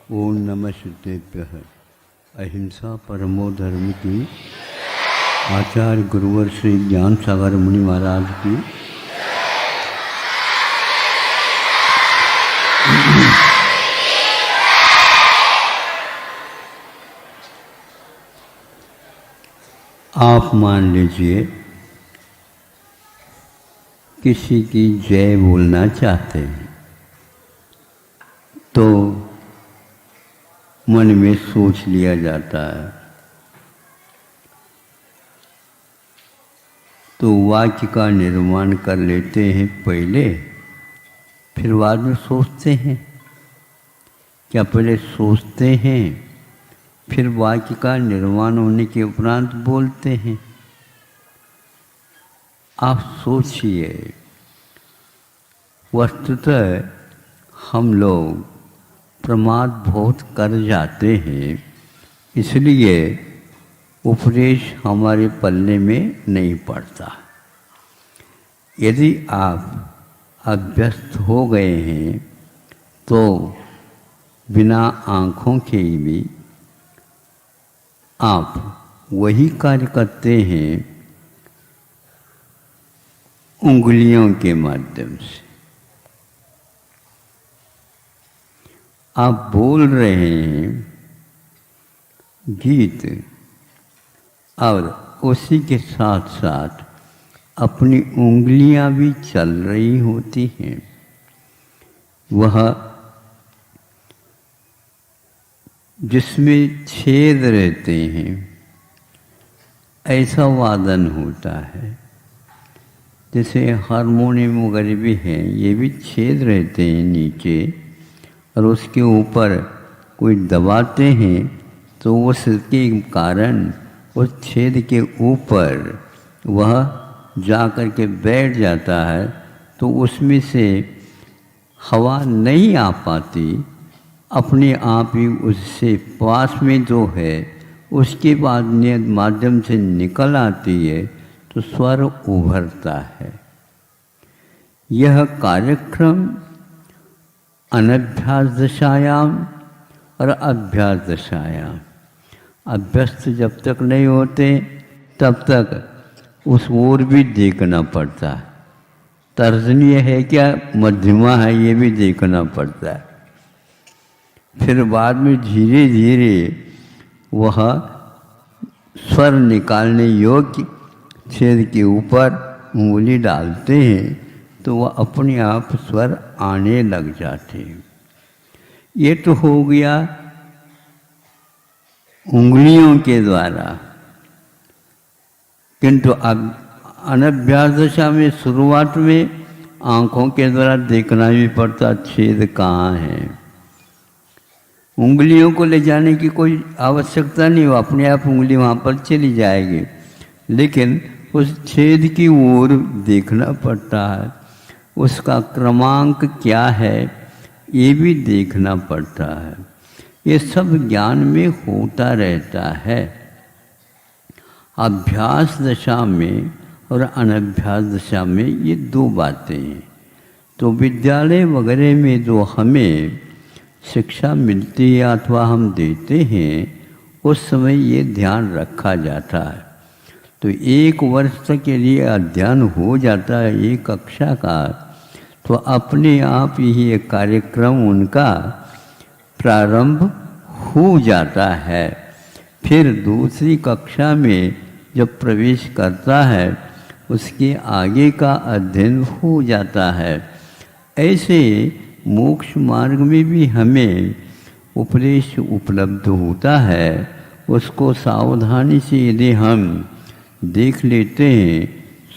ओम नमः सिद्धेभ्यः। अहिंसा परमो धर्म की आचार्य गुरुवर श्री ज्ञान सागर मुनि महाराज की आप मान लीजिए किसी की जय बोलना चाहते हैं तो मन में सोच लिया जाता है, तो वाक्य का निर्माण कर लेते हैं पहले, फिर बाद में सोचते हैं। क्या पहले सोचते हैं फिर वाक्य का निर्माण होने के उपरांत बोलते हैं? आप सोचिए, वस्तुतः हम लोग प्रमाद बहुत कर जाते हैं, इसलिए उपदेश हमारे पल्ले में नहीं पड़ता। यदि आप अभ्यस्त हो गए हैं तो बिना आँखों के भी आप वही कार्य करते हैं उंगलियों के माध्यम से। आप बोल रहे हैं गीत और उसी के साथ साथ अपनी उंगलियां भी चल रही होती हैं। वह जिसमें छेद रहते हैं ऐसा वादन होता है। जैसे हारमोनियम वगैरह भी हैं, ये भी छेद रहते हैं नीचे, और उसके ऊपर कोई दबाते हैं तो उसके कारण उस छेद के ऊपर वह जा कर के बैठ जाता है, तो उसमें से हवा नहीं आ पाती, अपने आप ही उससे पास में जो है उसके बाद माध्यम से निकल आती है, तो स्वर उभरता है। यह कार्यक्रम अनभ्यास दशायाम और अभ्यास दशायाम, अभ्यस्त जब तक नहीं होते तब तक उस ओर भी देखना पड़ता है। तर्जनीय है क्या मध्यमा है ये भी देखना पड़ता है। फिर बाद में धीरे धीरे वह स्वर निकालने योग्य छेद के ऊपर उंगली डालते हैं तो वह अपने आप स्वर आने लग जाते हैं। ये तो हो गया उंगलियों के द्वारा, किंतु अब अनभ्यास दशा में शुरुआत में आँखों के द्वारा देखना भी पड़ता छेद कहाँ है। उंगलियों को ले जाने की कोई आवश्यकता नहीं, वो अपने आप उंगली वहाँ पर चली जाएगी, लेकिन उस छेद की ओर देखना पड़ता है। उसका क्रमांक क्या है ये भी देखना पड़ता है। ये सब ज्ञान में होता रहता है। अभ्यास दशा में और अनभ्यास दशा में ये दो बातें हैं। तो विद्यालय वगैरह में जो हमें शिक्षा मिलती है अथवा हम देते हैं, उस समय ये ध्यान रखा जाता है। तो 1 वर्ष तक के लिए अध्ययन हो जाता है एक कक्षा का, तो अपने आप ही एक कार्यक्रम उनका प्रारंभ हो जाता है। फिर दूसरी कक्षा में जब प्रवेश करता है उसके आगे का अध्ययन हो जाता है। ऐसे मोक्ष मार्ग में भी हमें उपदेश उपलब्ध होता है। उसको सावधानी से यदि हम देख लेते हैं,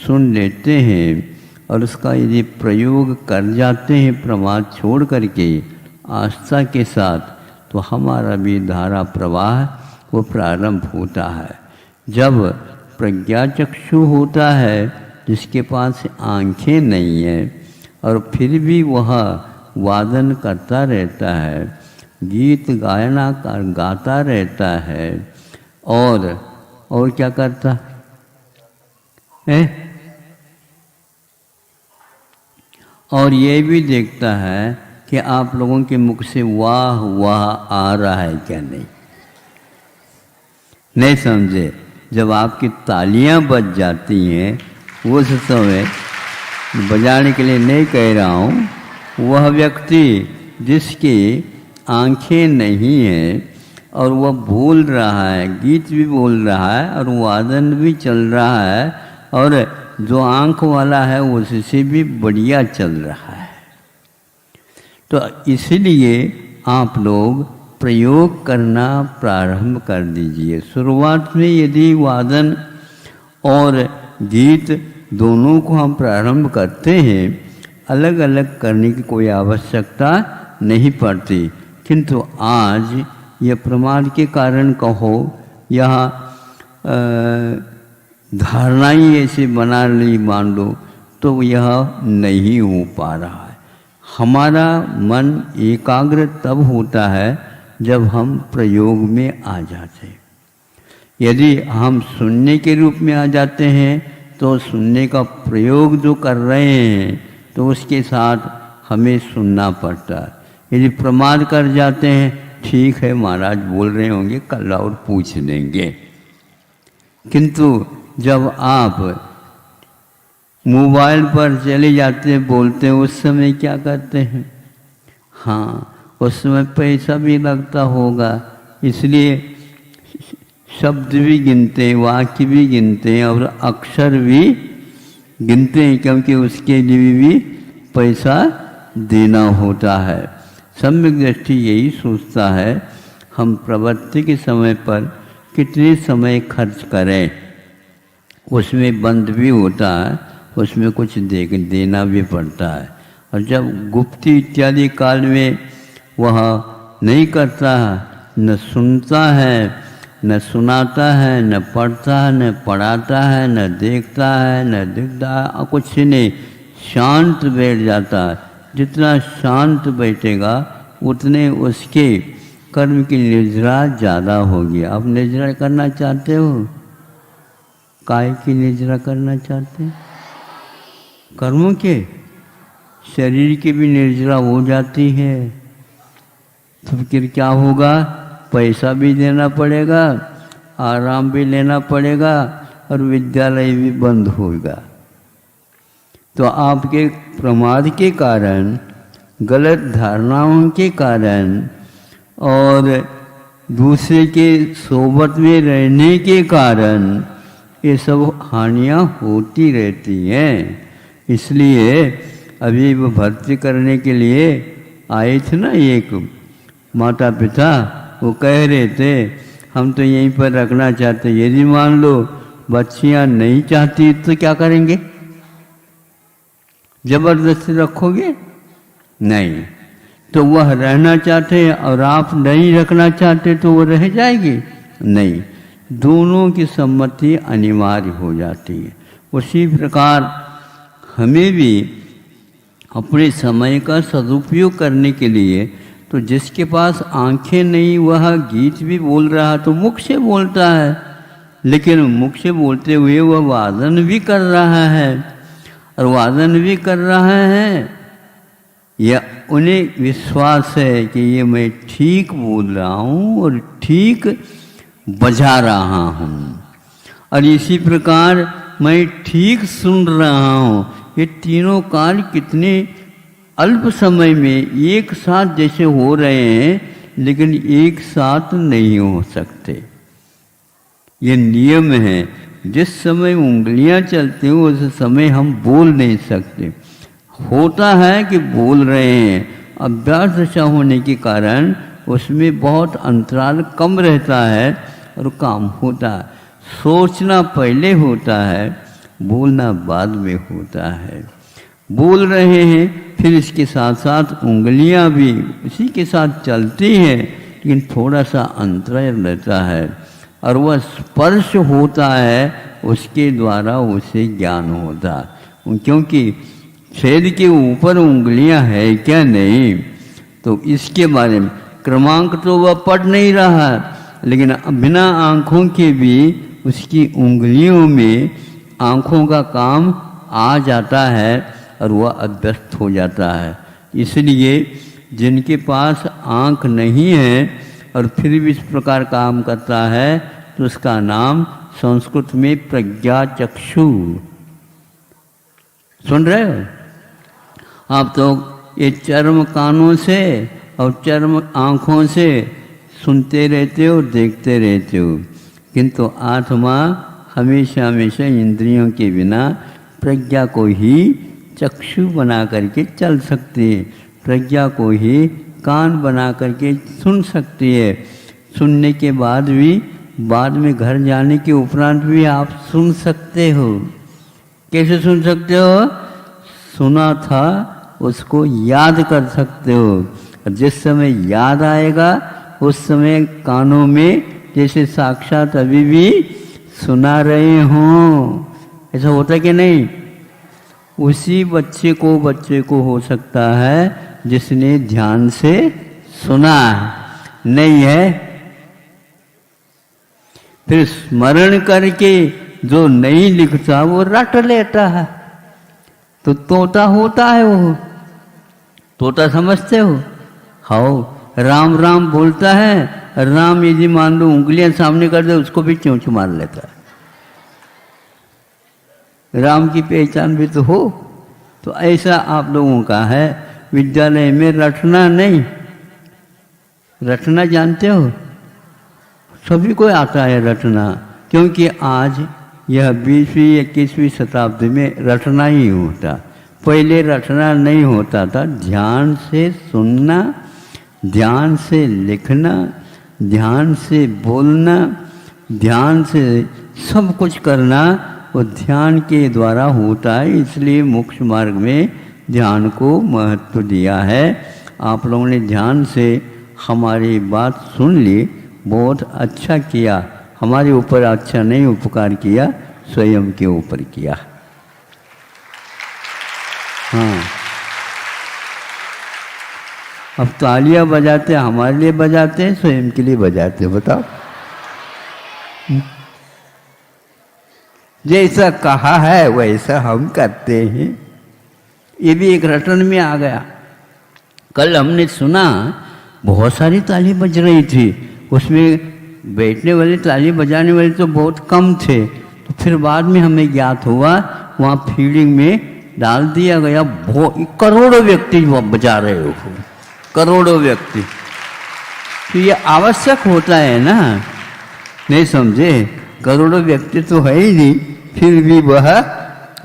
सुन लेते हैं और उसका यदि प्रयोग कर जाते हैं प्रमाद छोड़ करके आस्था के साथ, तो हमारा भी धारा प्रवाह वो प्रारंभ होता है। जब प्रज्ञाचक्षु होता है जिसके पास आँखें नहीं हैं और फिर भी वह वादन करता रहता है, गीत गायना गाता रहता है, और क्या करता है? और ये भी देखता है कि आप लोगों के मुख से वाह वाह आ रहा है क्या? नहीं समझे। जब आपकी तालियां बज जाती हैं उस समय, बजाने के लिए नहीं कह रहा हूँ, वह व्यक्ति जिसकी आंखें नहीं हैं और वह बोल रहा है, गीत भी बोल रहा है और वादन भी चल रहा है, और जो आंख वाला है उससे भी बढ़िया चल रहा है, तो इसलिए आप लोग प्रयोग करना प्रारंभ कर दीजिए। शुरुआत में यदि वादन और गीत दोनों को हम प्रारंभ करते हैं, अलग अलग करने की कोई आवश्यकता नहीं पड़ती, किंतु आज यह प्रमाद के कारण कहो यह धारणाएं ऐसे बना ली मान लो, तो यह नहीं हो पा रहा है। हमारा मन एकाग्र तब होता है जब हम प्रयोग में आ जाते हैं। यदि हम सुनने के रूप में आ जाते हैं तो सुनने का प्रयोग जो कर रहे हैं तो उसके साथ हमें सुनना पड़ता है। यदि प्रमाद कर जाते हैं, ठीक है महाराज बोल रहे होंगे, कल और पूछ लेंगे, किंतु जब आप मोबाइल पर चले जाते हैं, बोलते हैं, उस समय क्या करते हैं? हाँ, उस समय पैसा भी लगता होगा, इसलिए शब्द भी गिनते हैं, वाक्य भी गिनते हैं और अक्षर भी गिनते हैं, क्योंकि उसके लिए भी पैसा देना होता है। सम्यक दृष्टि यही सोचता है हम प्रवृत्ति के समय पर कितने समय खर्च करें, उसमें बंद भी होता है, उसमें कुछ देना भी पड़ता है। और जब गुप्ती इत्यादि काल में वह नहीं करता है, न सुनता है, न सुनाता है, न पढ़ता है, न पढ़ाता है, न देखता है, न दिखता है, कुछ नहीं, शांत बैठ जाता है। जितना शांत बैठेगा उतने उसके कर्म की निर्जरा ज़्यादा होगी। आप निर्जरा करना चाहते हो? काय की निर्जरा करना चाहते हैं? कर्मों के, शरीर की भी निर्जरा हो जाती है, तो फिर क्या होगा? पैसा भी देना पड़ेगा, आराम भी लेना पड़ेगा और विद्यालय भी बंद होगा। तो आपके प्रमाद के कारण, गलत धारणाओं के कारण और दूसरे के सोबत में रहने के कारण ये सब हानियाँ होती रहती हैं। इसलिए अभी वो भर्ती करने के लिए आए थे ना, एक माता पिता, वो कह रहे थे हम तो यहीं पर रखना चाहते। यदि मान लो बच्चियां नहीं चाहती तो क्या करेंगे? जबरदस्ती रखोगे? नहीं। तो वह रहना चाहते हैं और आप नहीं रखना चाहते तो वो रह जाएगी? नहीं। दोनों की सम्मति अनिवार्य हो जाती है। उसी प्रकार हमें भी अपने समय का सदुपयोग करने के लिए, तो जिसके पास आंखें नहीं वह गीत भी बोल रहा तो मुख से बोलता है, लेकिन मुख से बोलते हुए वह वादन भी कर रहा है, और वादन भी कर रहा है, यह उन्हें विश्वास है कि ये मैं ठीक बोल रहा हूँ और ठीक बजा रहा हूँ, और इसी प्रकार मैं ठीक सुन रहा हूँ। ये तीनों कार्य कितने अल्प समय में एक साथ जैसे हो रहे हैं, लेकिन एक साथ नहीं हो सकते। ये नियम है, जिस समय उंगलियां चलती हैं उस समय हम बोल नहीं सकते। होता है कि बोल रहे हैं, अभ्यास दशा होने के कारण उसमें बहुत अंतराल कम रहता है और काम होता है। सोचना पहले होता है, बोलना बाद में होता है। बोल रहे हैं, फिर इसके साथ साथ उंगलियां भी उसी के साथ चलती हैं, लेकिन थोड़ा सा अंतर रहता है, और वह स्पर्श होता है, उसके द्वारा उसे ज्ञान होता है। क्योंकि छेद के ऊपर उंगलियां है क्या नहीं, तो इसके बारे में क्रमांक तो वह पढ़ नहीं रहा, लेकिन बिना आँखों के भी उसकी उंगलियों में आँखों का काम आ जाता है और वह अभ्यस्त हो जाता है। इसलिए जिनके पास आँख नहीं है और फिर भी इस प्रकार काम करता है तो उसका नाम संस्कृत में प्रज्ञा चक्षु। सुन रहे हो आप? तो ये चर्म कानों से और चर्म आँखों से सुनते रहते हो, देखते रहते हो, किंतु आत्मा हमेशा हमेशा इंद्रियों के बिना प्रज्ञा को ही चक्षु बना करके चल सकती है, प्रज्ञा को ही कान बना करके सुन सकती है। सुनने के बाद भी बाद में घर जाने के उपरांत भी आप सुन सकते हो। कैसे सुन सकते हो? सुना था उसको याद कर सकते हो। जिस समय याद आएगा उस समय कानों में जैसे साक्षात अभी भी सुना रहे हों, ऐसा होता कि नहीं? उसी बच्चे को हो सकता है जिसने ध्यान से सुना नहीं है। फिर स्मरण करके जो नहीं लिखता वो रट लेता है। तो तोता होता है वो, तोता समझते हो? हाँ, राम राम बोलता है, राम यदि मान लो उंगलियां सामने कर दे उसको भी चोंच मार लेता है। राम की पहचान भी तो हो। तो ऐसा आप लोगों का है। विद्यालय में रटना नहीं, रटना जानते हो? सभी को आता है रटना, क्योंकि आज यह 20वीं 21वीं शताब्दी में रटना ही होता। पहले रटना नहीं होता था। ध्यान से सुनना, ध्यान से लिखना, ध्यान से बोलना, ध्यान से सब कुछ करना वो ध्यान के द्वारा होता है। इसलिए मोक्ष मार्ग में ध्यान को महत्व दिया है। आप लोगों ने ध्यान से हमारी बात सुन ली, बहुत अच्छा किया। हमारे ऊपर अच्छा नहीं उपकार किया, स्वयं के ऊपर किया। हाँ, अब तालियां बजाते हमारे लिए बजाते हैं, स्वयं के लिए बजाते हैं? बताओ। जैसा कहा है वैसा हम करते हैं। ये भी एक रटन में आ गया। कल हमने सुना बहुत सारी ताली बज रही थी, उसमें बैठने वाले ताली बजाने वाले तो बहुत कम थे। तो फिर बाद में हमें ज्ञात हुआ वहाँ फील्डिंग में डाल दिया गया करोड़ों व्यक्ति बजा रहे हो, करोड़ों व्यक्ति। तो ये आवश्यक होता है ना, नहीं समझे? करोड़ों व्यक्ति तो है ही नहीं, फिर भी वह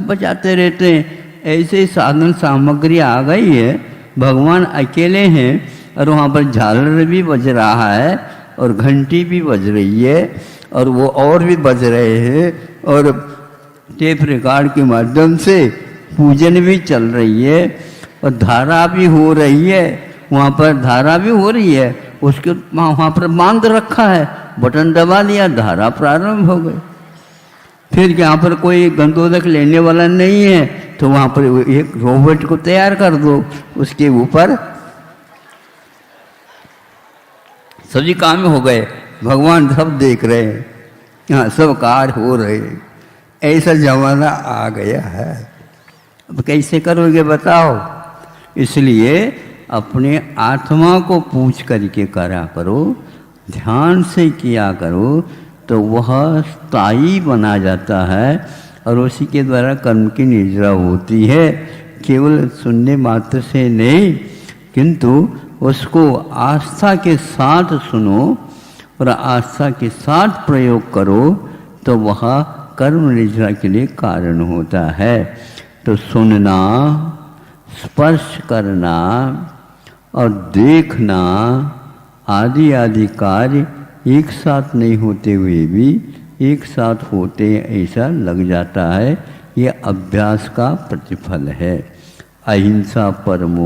बजाते रहते हैं। ऐसे साधन सामग्री आ गई है, भगवान अकेले हैं और वहाँ पर झालर भी बज रहा है और घंटी भी बज रही है और वो और भी बज रहे हैं और टेप रिकॉर्ड के माध्यम से पूजन भी चल रही है और धारा भी हो रही है। वहाँ पर धारा भी हो रही है, उसके वहाँ पर बांध रखा है, बटन दबा दिया, धारा प्रारंभ हो गई। फिर यहाँ पर कोई गंदोदक लेने वाला नहीं है तो वहाँ पर एक रोबोट को तैयार कर दो, उसके ऊपर सभी काम हो गए। भगवान सब देख रहे हैं, यहाँ सब कार्य हो रहे हैं। ऐसा जमाना आ गया है। अब कैसे करोगे बताओ? इसलिए अपने आत्मा को पूछ करके करा करो, ध्यान से किया करो, तो वह स्थायी बना जाता है और उसी के द्वारा कर्म की निर्जरा होती है। केवल सुनने मात्र से नहीं, किंतु उसको आस्था के साथ सुनो और आस्था के साथ प्रयोग करो तो वह कर्म निर्जरा के लिए कारण होता है। तो सुनना, स्पर्श करना और देखना आदि आदि कार्य एक साथ नहीं होते हुए भी एक साथ होते ऐसा लग जाता है। ये अभ्यास का प्रतिफल है। अहिंसा परमो